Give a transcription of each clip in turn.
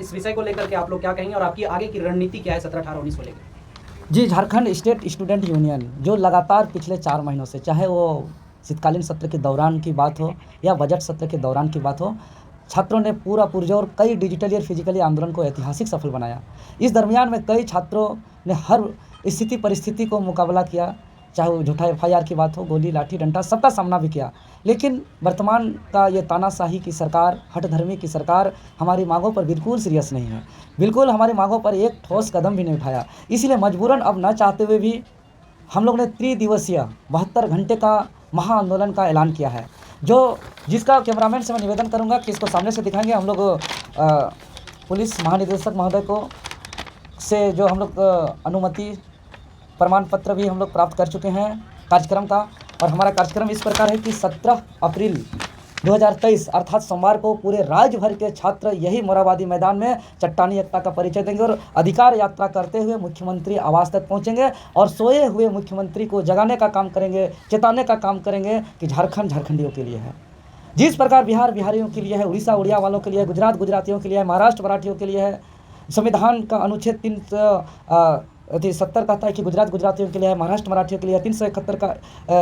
इस विषय को लेकर के आप लोग क्या कहेंगे और आपकी आगे की रणनीति क्या है 17, 18, 19 को लेकर? जी, झारखंड स्टेट स्टूडेंट यूनियन जो लगातार पिछले 4 महीनों से, चाहे वो शीतकालीन सत्र के दौरान की बात हो या बजट सत्र के दौरान की बात हो, छात्रों ने पूरा पुरजोर कई डिजिटली और फिजिकली आंदोलन को ऐतिहासिक सफल बनाया। इस दरमियान में कई छात्रों ने हर स्थिति परिस्थिति को मुकाबला किया, चाहे वो झूठा एफआईआर की बात हो, गोली लाठी डंडा सबका सामना भी किया। लेकिन वर्तमान का ये तानाशाही की सरकार, हठधर्मी की सरकार हमारी मांगों पर बिल्कुल सीरियस नहीं है, बिल्कुल हमारी मांगों पर एक ठोस कदम भी नहीं उठाया। इसलिए मजबूरन अब न चाहते हुए भी हम लोग ने त्रिदिवसीय 72 घंटे का महाआंदोलन का ऐलान किया है, जिसका कैमरामैन से मैं निवेदन करूंगा कि इसको सामने से दिखाएंगे। हम लोग पुलिस महानिदेशक महोदय को से जो हम लोग अनुमति प्रमाण पत्र भी हम लोग प्राप्त कर चुके हैं कार्यक्रम का। और हमारा कार्यक्रम इस प्रकार है कि 17 अप्रैल 2023 अर्थात सोमवार को पूरे राज्य भर के छात्र यही मोरहाबादी मैदान में चट्टानी एकता का परिचय देंगे और अधिकार यात्रा करते हुए मुख्यमंत्री आवास तक पहुंचेंगे और सोए हुए मुख्यमंत्री को जगाने का काम करेंगे, चेताने का काम करेंगे कि झारखंड झारखंडियों के लिए है। जिस प्रकार बिहार बिहारियों के लिए है, उड़ीसा उड़िया वालों के लिए है, गुजरात गुजरातियों के लिए है, महाराष्ट्र मराठियों के लिए है। संविधान का अनुच्छेद 370 कहता है कि गुजरात गुजरातियों के लिए है, महाराष्ट्र मराठियों के लिए है। 371 का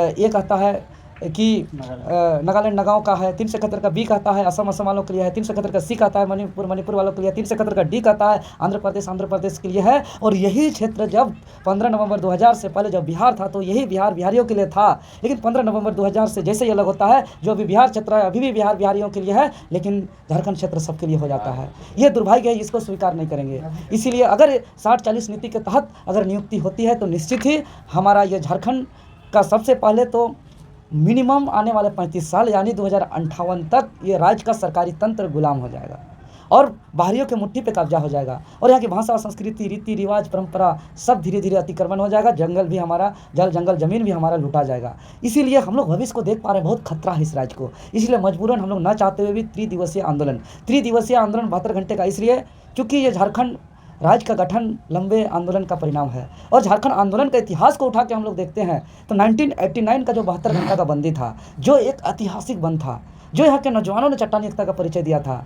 ए कहता है कि नागालैंड नगाँव का है। 371 का बी कहता है असम असम वालों के लिए है। 371 का सी कहता है मणिपुर मणिपुर वालों के लिए। 371 का डी कहता है आंध्र प्रदेश के लिए है। और यही क्षेत्र जब 15 नवंबर 2000 से पहले जब बिहार था तो यही बिहार बिहारियों के लिए था। लेकिन 15 नवंबर 2000 से जैसे ही अलग होता है, जो अभी बिहार क्षेत्र है अभी भी बिहार बिहारियों के लिए है, लेकिन झारखंड क्षेत्र सबके लिए हो जाता है। ये दुर्भाग्य है, इसको स्वीकार नहीं करेंगे। इसीलिए अगर 60-40 नीति के तहत अगर नियुक्ति होती है तो निश्चित ही हमारा ये झारखंड का सबसे पहले तो मिनिमम आने वाले 35 साल यानी 2058 तक ये राज्य का सरकारी तंत्र गुलाम हो जाएगा और बाहरियों के मुट्ठी पे कब्जा हो जाएगा। और यहाँ की भाषा, संस्कृति, रीति रिवाज, परंपरा सब धीरे धीरे अतिक्रमण हो जाएगा। जंगल भी हमारा, जंगल जमीन भी हमारा लूटा जाएगा। इसीलिए हम लोग भविष्य को देख पा रहे हैं, बहुत खतरा है इस राज्य को। इसलिए मजबूरन हम लोग ना चाहते हुए भी त्रिदिवसीय आंदोलन 72 घंटे का, इसलिए क्योंकि ये झारखंड राज्य का गठन लंबे आंदोलन का परिणाम है। और झारखंड आंदोलन का इतिहास को उठा के हम लोग देखते हैं तो 1989 का जो 72 घंटा का बंदी था, जो एक ऐतिहासिक बंद था, जो यहाँ के नौजवानों ने चट्टानी एकता का परिचय दिया था,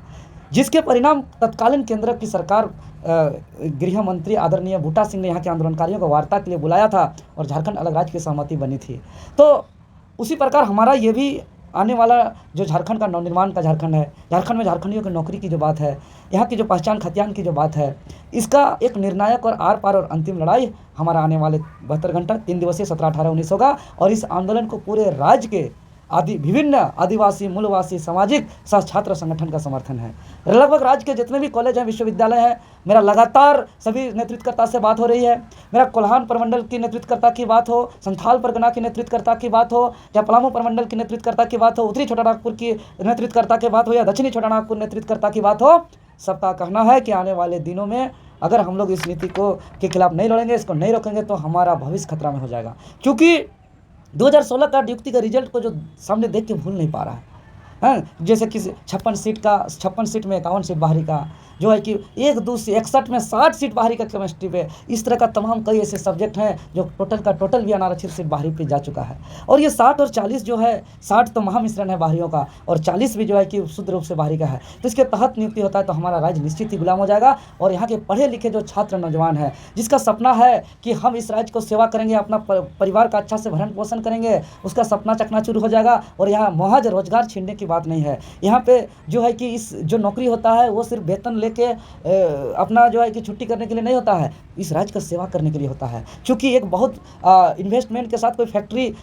जिसके परिणाम तत्कालीन केंद्र की सरकार गृह मंत्री आदरणीय बूटा सिंह ने यहाँ के आंदोलनकारियों को वार्ता के लिए बुलाया था और झारखंड अलग राज्य की सहमति बनी थी। तो उसी प्रकार हमारा ये भी आने वाला जो झारखंड का नवनिर्माण का झारखंड है, झारखंड में झारखंडियों की नौकरी की जो बात है, यहाँ की जो पहचान खतियान की जो बात है, इसका एक निर्णायक और आर पार और अंतिम लड़ाई हमारा आने वाले 72 घंटा 3 दिवसीय 17, 18, 19 होगा। और इस आंदोलन को पूरे राज्य के विभिन्न आदिवासी, मूलवासी, सामाजिक सह छात्र संगठन का समर्थन है। लगभग राज्य के जितने भी कॉलेज हैं, विश्वविद्यालय हैं, मेरा लगातार सभी नेतृत्वकर्ता से बात हो रही है। मेरा कोल्हान प्रमंडल की नेतृत्वकर्ता की बात हो, संथाल परगना की नेतृत्वकर्ता की बात हो, या पलामू प्रमंडल की नेतृत्वकर्ता की बात हो, उत्तरी छोटानागपुर की नेतृत्वकर्ता की बात हो या दक्षिणी छोटानागपुर नेतृत्वकर्ता की बात हो, सबका कहना है कि आने वाले दिनों में अगर हम लोग इस नीति को के खिलाफ नहीं लड़ेंगे, इसको नहीं रोकेंगे तो हमारा भविष्य खतरा में हो जाएगा। क्योंकि 2016 का नियुक्ति का रिजल्ट को जो सामने देख के भूल नहीं पा रहा है, जैसे कि 56 सीट में 51 सीट बाहरी का, जो है कि 1, 2 से 61 में 60 सीट बाहरी का केमिस्ट्री पे। इस तरह का तमाम कई ऐसे सब्जेक्ट हैं जो टोटल भी अनारक्षित सीट बाहरी पे जा चुका है। और ये 60 और 40 जो है, 60 तो महामिश्रण है बाहरियों का और 40 भी जो है कि शुद्ध रूप से बाहरी का है। तो इसके तहत नियुक्ति होता है तो हमारा राज्य निश्चित ही गुलाम हो जाएगा। और यहाँ के पढ़े लिखे जो छात्र नौजवान हैं, जिसका सपना है कि हम इस राज्य को सेवा करेंगे, अपना परिवार का अच्छा से भरण पोषण करेंगे, उसका सपना चकनाचूर हो जाएगा। और यहाँ महज रोजगार छीनने की बात नहीं है। यहाँ पे जो है कि इस जो नौकरी होता है वो सिर्फ वेतन लेके अपना जो है कि छुट्टी करने के लिए नहीं होता है, इस राज्य का सेवा करने के लिए होता है। क्योंकि एक बहुत इन्वेस्टमेंट के साथ कोई फैक्ट्री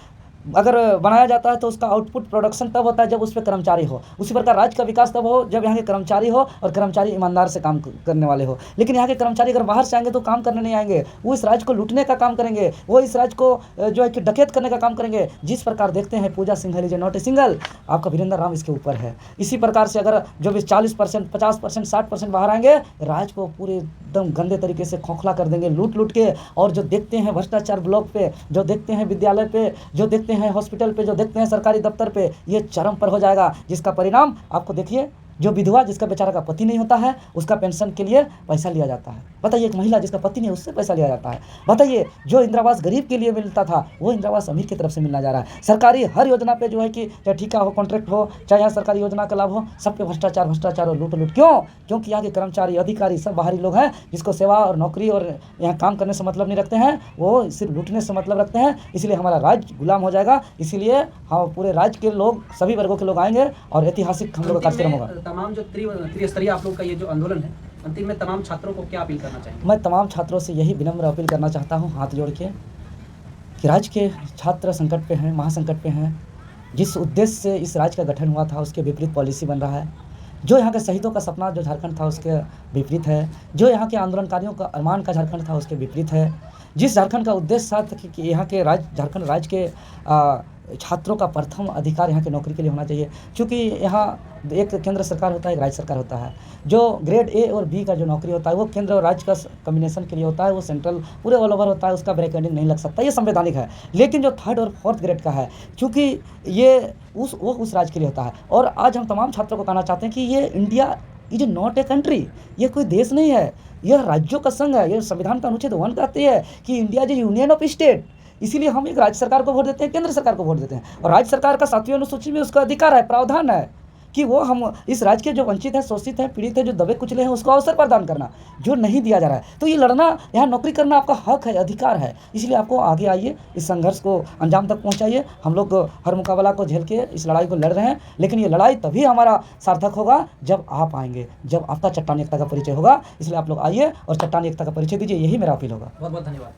अगर बनाया जाता है तो उसका आउटपुट प्रोडक्शन तब होता है जब उस पर कर्मचारी हो। उसी प्रकार राज्य का विकास तब हो जब यहाँ के कर्मचारी हो और कर्मचारी ईमानदार से काम करने वाले हो। लेकिन यहाँ के कर्मचारी अगर बाहर से आएंगे तो काम करने नहीं आएंगे, वो इस राज्य को लूटने का काम करेंगे, वो इस राज्य को जो है कि डकैत करने का काम करेंगे। जिस प्रकार देखते हैं पूजा सिंघल जो नॉट ए सिंगल, आपका वीरेंद्र राम इसके ऊपर है। इसी प्रकार से अगर जो भी 40%, 50%, 60% बाहर आएंगे, राज्य को पूरे एकदम गंदे तरीके से खोखला कर देंगे लूट के। और जो देखते हैं भ्रष्टाचार ब्लॉक पे, जो देखते हैं विद्यालय पे, जो देखते हैं हॉस्पिटल पे, जो देखते हैं सरकारी दफ्तर पे, ये चरम पर हो जाएगा। जिसका परिणाम आपको देखिए जो विधवा जिसका बेचारा का पति नहीं होता है उसका पेंशन के लिए पैसा लिया जाता है। बताइए, एक महिला जिसका पति नहीं उससे पैसा लिया जाता है। बताइए, जो इंदिरा आवास गरीब के लिए मिलता था वो इंदिरा आवास अमीर की तरफ से मिलना जा रहा है। सरकारी हर योजना पे जो है कि चाहे ठेका हो, कॉन्ट्रैक्ट हो, चाहे यहाँ सरकारी योजना का लाभ हो, सब पे भ्रष्टाचार और लूट। क्यों? क्योंकि यहाँ के कर्मचारी, अधिकारी सब बाहरी लोग हैं जिसको सेवा और नौकरी और यहाँ काम करने से मतलब नहीं रखते हैं, वो सिर्फ लूटने से मतलब रखते हैं। इसलिए हमारा राज्य गुलाम हो जाएगा। इसीलिए हम पूरे राज्य के लोग, सभी वर्गों के लोग आएंगे और ऐतिहासिक हम लोग का कार्यक्रम होगा। तमाम जो त्रिस्तरीय आप लोग का ये जो आंदोलन है, अंतिम में तमाम छात्रों को क्या अपील करना चाहिए? मैं तमाम छात्रों से यही विनम्र अपील करना चाहता हूँ हाथ जोड़ के कि राज्य के छात्र संकट पे हैं, महासंकट पे हैं। जिस उद्देश्य से इस राज्य का गठन हुआ था उसके विपरीत पॉलिसी बन रहा है। जो यहाँ के शहीदों का सपना जो झारखंड था उसके विपरीत है। जो यहाँ के आंदोलनकारियों का अरमान का झारखंड था उसके विपरीत है। जिस झारखंड का उद्देश्य था कि यहाँ के झारखंड राज्य के छात्रों का प्रथम अधिकार यहाँ की नौकरी के लिए होना चाहिए। क्योंकि यहाँ एक केंद्र सरकार होता है, एक राज्य सरकार होता है। जो ग्रेड ए और बी का जो नौकरी होता है वो केंद्र और राज्य का कॉम्बिनेशन के लिए होता है, वो सेंट्रल पूरे ऑल ओवर होता है, उसका ब्रैकेटिंग नहीं लग सकता, ये संवैधानिक है। लेकिन जो थर्ड और फोर्थ ग्रेड का है, क्योंकि ये उस राज्य के लिए होता है। और आज हम तमाम छात्रों को कहना चाहते हैं कि ये India is not a country, ये कोई देश नहीं है, यह राज्यों का संघ है। ये संविधान का अनुच्छेद 1 कहती है कि India is union of state. इसीलिए हम एक राज्य सरकार को वोट देते हैं, केंद्र सरकार को वोट देते हैं। और राज्य सरकार का 7वीं अनुसूची में उसका अधिकार है, प्रावधान है कि वो हम इस राज्य के जो वंचित हैं, शोषित हैं, पीड़ित हैं, जो दबे कुचले हैं, उसको अवसर प्रदान करना, जो नहीं दिया जा रहा है। तो ये लड़ना, यहाँ नौकरी करना आपका हक है, अधिकार है। इसलिए आपको आगे आइए, इस संघर्ष को अंजाम तक पहुँचाइए। हम लोग हर मुकाबला को झेल के इस लड़ाई को लड़ रहे हैं, लेकिन ये लड़ाई तभी हमारा सार्थक होगा जब आप आएंगे, जब आपका चट्टानी एकता का परिचय होगा। इसलिए आप लोग आइए और चट्टानी एकता का परिचय दीजिए, यही मेरा अपील होगा। बहुत बहुत धन्यवाद।